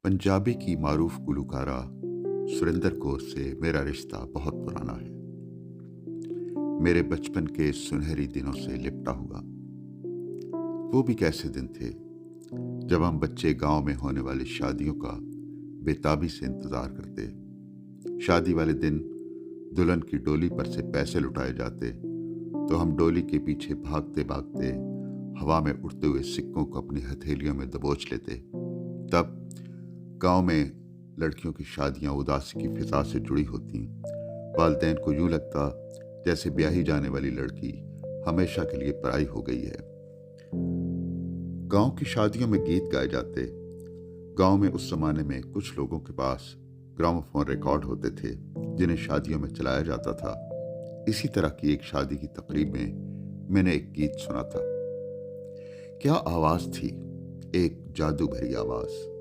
पंजाबी की मारूफ गुलकारा सुरिंदर कौर से मेरा रिश्ता बहुत पुराना है। मेरे बचपन के सुनहरी दिनों से लिपटा हुआ। वो भी कैसे दिन थे जब हम बच्चे गांव में होने वाली शादियों का बेताबी से इंतजार करते। शादी वाले दिन दुल्हन की डोली पर से पैसे लुटाए जाते तो हम डोली के पीछे भागते भागते हवा में उड़ते हुए सिक्कों को अपनी हथेलियों में दबोच लेते। तब गांव में लड़कियों की शादियां उदासी की फिजा से जुड़ी होती। वालिदैन को यूं लगता जैसे ब्याही जाने वाली लड़की हमेशा के लिए पराई हो गई है। गांव की शादियों में गीत गाए जाते। गांव में उस जमाने में कुछ लोगों के पास ग्रामोफोन रिकॉर्ड होते थे जिन्हें शादियों में चलाया जाता था। इसी तरह की एक शादी की तकरीब में मैंने एक गीत सुना था। क्या आवाज थी, एक जादू भरी आवाज।